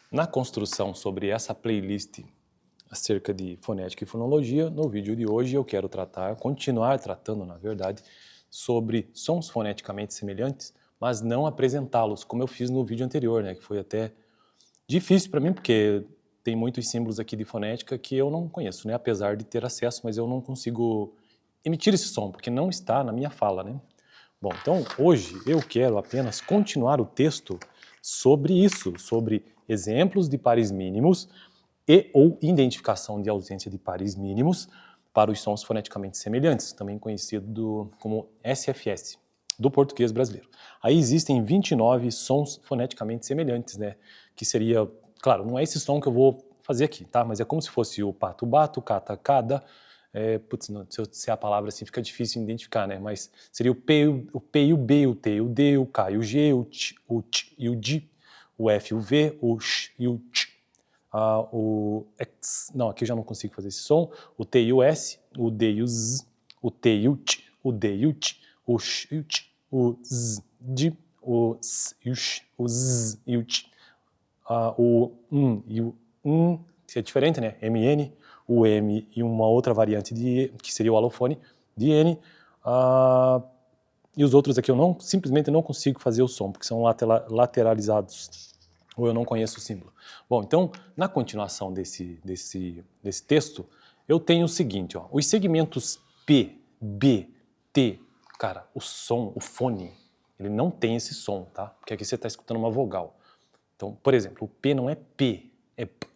Na construção sobre essa playlist acerca de fonética e fonologia, no vídeo de hoje eu quero continuar tratando, na verdade, sobre sons foneticamente semelhantes, mas não apresentá-los, como eu fiz no vídeo anterior, né, que foi até difícil para mim, porque tem muitos símbolos aqui de fonética que eu não conheço, né, apesar de ter acesso, mas eu não consigo emitir esse som, porque não está na minha fala, né. Bom, então hoje eu quero apenas continuar o texto sobre isso, sobre exemplos de pares mínimos e ou identificação de ausência de pares mínimos para os sons foneticamente semelhantes, também conhecido como SFS, do português brasileiro. Aí existem 29 sons foneticamente semelhantes, né? Que seria, claro, não é esse som que eu vou fazer aqui, tá? Mas é como se fosse o pato-bato, cata-cada, putz, não, se a palavra assim fica difícil de identificar, né? Mas seria o P e o B, o T e o D, o K e o G, o T e o D, o F e o V, o X e o T, o X, não, aqui eu já não consigo fazer esse som, o T e o S, o D e o Z, o T e o T, o D e o T, o X e o T, o Z, D, o S e o X, o Z e o T, o e o que é diferente, né? MN, o M e uma outra variante de que seria o alofone de N, e os outros aqui eu simplesmente não consigo fazer o som, porque são lateralizados, ou eu não conheço o símbolo. Bom, então, na continuação desse texto, eu tenho o seguinte, ó, os segmentos P, B, T, cara, o som, o fone, ele não tem esse som, tá? Porque aqui você está escutando uma vogal. Então, por exemplo, o P não é P, é P.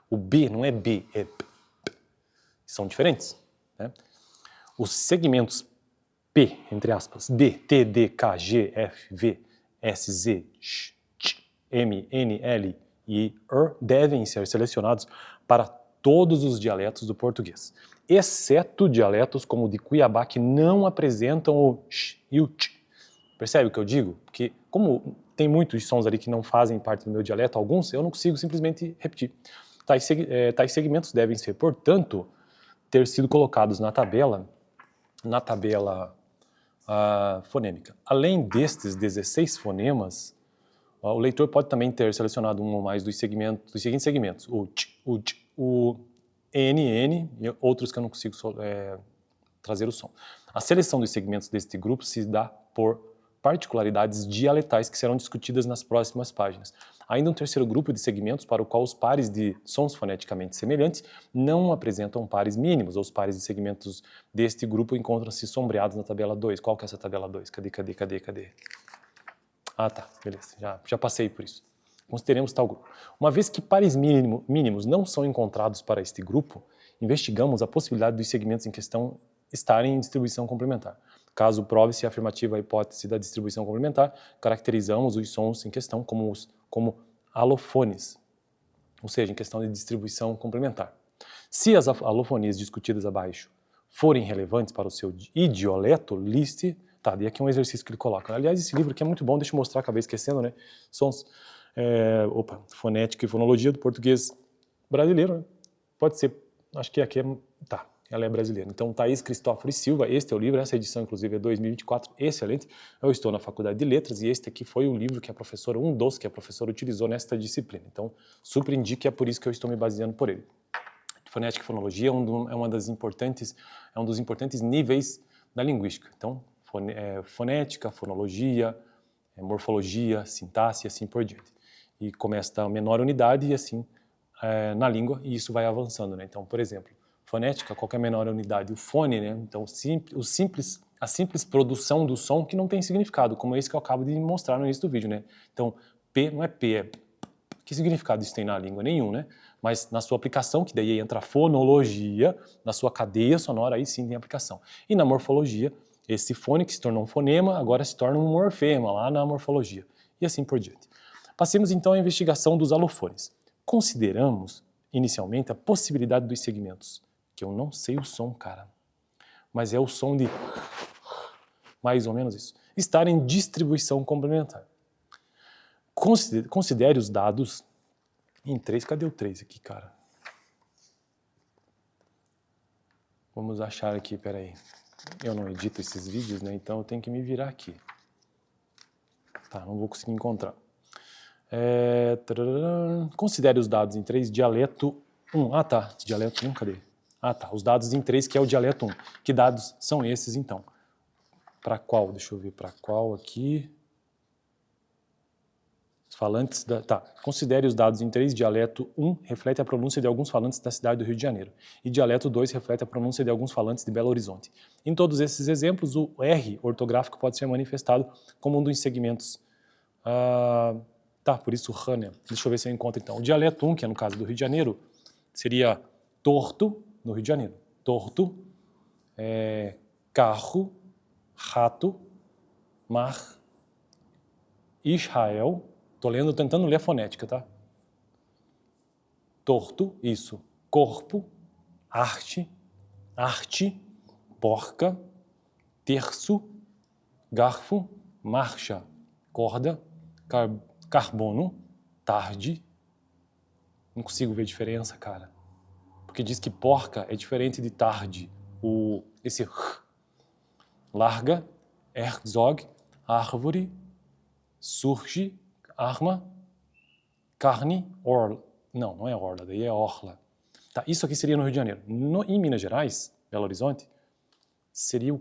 O B não é B, é P. São diferentes, né? Os segmentos P, entre aspas, B, T, D, K, G, F, V, S, Z, Sh, T, M, N, L e R devem ser selecionados para todos os dialetos do português, exceto dialetos como o de Cuiabá, que não apresentam o Sh e o T. Percebe o que eu digo? Porque como tem muitos sons ali que não fazem parte do meu dialeto, alguns eu não consigo simplesmente repetir. Tais segmentos devem ser, portanto, ter sido colocados na tabela fonêmica. Além destes 16 fonemas, o leitor pode também ter selecionado um ou mais dos seguintes segmentos: o t, o n, n e outros que eu não consigo trazer o som. A seleção dos segmentos deste grupo se dá por particularidades dialetais que serão discutidas nas próximas páginas. Ainda um terceiro grupo de segmentos para o qual os pares de sons foneticamente semelhantes não apresentam pares mínimos, ou os pares de segmentos deste grupo encontram-se sombreados na tabela 2. Qual que é essa tabela 2? Cadê? Ah, tá, beleza, já passei por isso. Consideremos tal grupo. Uma vez que pares mínimos não são encontrados para este grupo, investigamos a possibilidade dos segmentos em questão estarem em distribuição complementar. Caso prove-se afirmativa a hipótese da distribuição complementar, caracterizamos os sons em questão como alofones, ou seja, em questão de distribuição complementar. Se as alofonias discutidas abaixo forem relevantes para o seu idioleto, liste. Tá, e aqui um exercício que ele coloca. Aliás, esse livro aqui é muito bom, deixa eu mostrar, acabei esquecendo, né? Sons, fonética e fonologia do português brasileiro, né? Pode ser, acho que aqui tá, ela é brasileira. Então, Thaís Cristóforo e Silva, este é o livro, essa edição, inclusive, é 2024, excelente. Eu estou na Faculdade de Letras e este aqui foi o livro que a professora, um dos que a professora utilizou nesta disciplina. Então, super indico, é por isso que eu estou me baseando por ele. Fonética e fonologia é um dos importantes níveis da linguística. Então, fonética, fonologia, morfologia, sintaxe e assim por diante. E começa da menor unidade e assim na língua, e isso vai avançando, né? Então, por exemplo, fonética, qual que é a menor unidade? O fone, né? Então, a simples produção do som que não tem significado, como esse que eu acabo de mostrar no início do vídeo, né? Então, P não é P, é... Que significado isso tem na língua? Nenhum, né? Mas na sua aplicação, que daí entra a fonologia, na sua cadeia sonora, aí sim tem aplicação. E na morfologia, esse fone que se tornou um fonema, agora se torna um morfema, lá na morfologia. E assim por diante. Passemos então à investigação dos alofones. Consideramos, inicialmente, a possibilidade dos segmentos, que eu não sei o som, cara, mas é o som de... mais ou menos isso. Estar em distribuição complementar. Considere os dados em 3. Cadê o 3 aqui, cara? Vamos achar aqui, peraí. Eu não edito esses vídeos, né? Então eu tenho que me virar aqui. Tá, não vou conseguir encontrar. Considere os dados em 3, dialeto 1. Ah, tá. Dialeto 1, cadê? Ah, tá. Os dados em 3, que é o dialeto 1. Que dados são esses, então? Para qual? Deixa eu ver para qual aqui. Os falantes da... Tá. Considere os dados em 3. Dialeto 1 reflete a pronúncia de alguns falantes da cidade do Rio de Janeiro. E dialeto 2 reflete a pronúncia de alguns falantes de Belo Horizonte. Em todos esses exemplos, o R ortográfico pode ser manifestado como um dos segmentos. Tá, por isso Rânia. Deixa eu ver se eu encontro então. O dialeto 1, que é no caso do Rio de Janeiro, seria torto, no Rio de Janeiro. Torto, carro, rato, mar, Israel. Tô lendo, tentando ler a fonética, tá? Torto, isso. Corpo, arte, porca, terço, garfo, marcha, corda, carbono, tarde. Não consigo ver diferença, cara. Porque diz que porca é diferente de tarde. Esse r. Larga, Herzog, árvore, surge, arma, carne, orla. Não, não é orla, daí é orla. Tá, isso aqui seria no Rio de Janeiro. Em Minas Gerais, Belo Horizonte, seria o...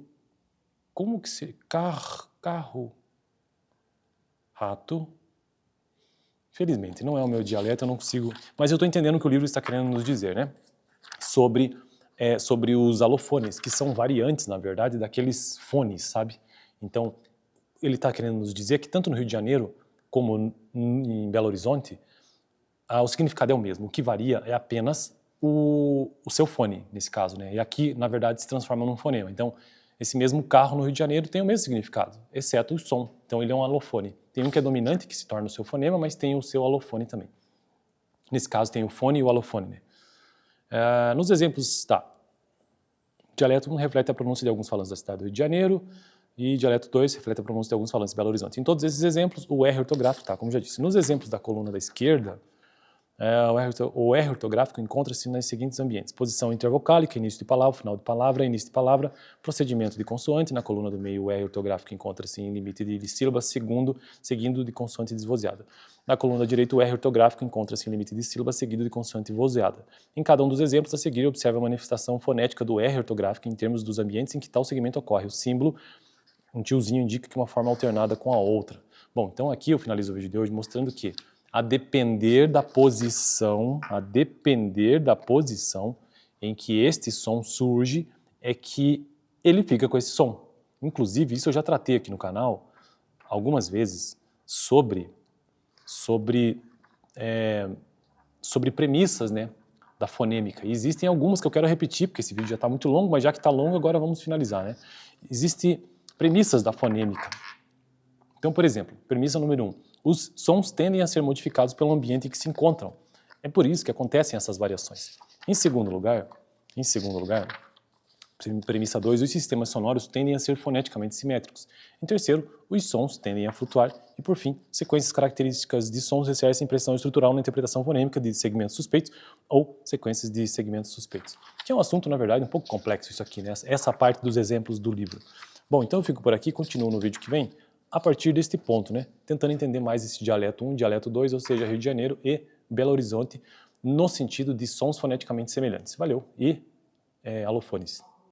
Como que seria? Carro, rato. Felizmente, não é o meu dialeto, eu não consigo... Mas eu estou entendendo o que o livro está querendo nos dizer, né? Sobre os alofones, que são variantes, na verdade, daqueles fones, sabe? Então, ele está querendo nos dizer que tanto no Rio de Janeiro como em Belo Horizonte, o significado é o mesmo. O que varia é apenas o seu fone, nesse caso, né? E aqui, na verdade, se transforma num fonema. Então, esse mesmo carro no Rio de Janeiro tem o mesmo significado, exceto o som. Então, ele é um alofone. Tem um que é dominante, que se torna o seu fonema, mas tem o seu alofone também. Nesse caso, tem o fone e o alofone, né? Nos exemplos, tá. Dialeto 1 reflete a pronúncia de alguns falantes da cidade do Rio de Janeiro e dialeto 2 reflete a pronúncia de alguns falantes de Belo Horizonte. Em todos esses exemplos, o R ortográfico, tá, como já disse. Nos exemplos da coluna da esquerda, o R ortográfico encontra-se nos seguintes ambientes: posição intervocálica, início de palavra, final de palavra, início de palavra, procedimento de consoante. Na coluna do meio, o R ortográfico encontra-se em limite de sílabas, seguindo de consoante desvozeada. Na coluna direita, o R ortográfico encontra-se em limite de sílabas, seguido de consoante vozeada. Em cada um dos exemplos a seguir, observe a manifestação fonética do R ortográfico em termos dos ambientes em que tal segmento ocorre. O símbolo, um tiozinho, indica que uma forma alternada com a outra. Bom, então aqui eu finalizo o vídeo de hoje mostrando que a depender da posição em que este som surge, é que ele fica com esse som. Inclusive, isso eu já tratei aqui no canal algumas vezes sobre premissas, né, da fonêmica. E existem algumas que eu quero repetir, porque esse vídeo já está muito longo, mas já que está longo, agora vamos finalizar, né? Existem premissas da fonêmica. Então, por exemplo, premissa número 1. Os sons tendem a ser modificados pelo ambiente em que se encontram. É por isso que acontecem essas variações. Em segundo lugar, premissa 2, os sistemas sonoros tendem a ser foneticamente simétricos. Em terceiro, os sons tendem a flutuar. E por fim, sequências características de sons exercem pressão estrutural na interpretação fonêmica de segmentos suspeitos ou sequências de segmentos suspeitos. Que é um assunto, na verdade, um pouco complexo isso aqui, né? Essa parte dos exemplos do livro. Bom, então eu fico por aqui, continuo no vídeo que vem, a partir deste ponto, né? Tentando entender mais esse dialeto 1, dialeto 2, ou seja, Rio de Janeiro e Belo Horizonte, no sentido de sons foneticamente semelhantes. Valeu e alofones.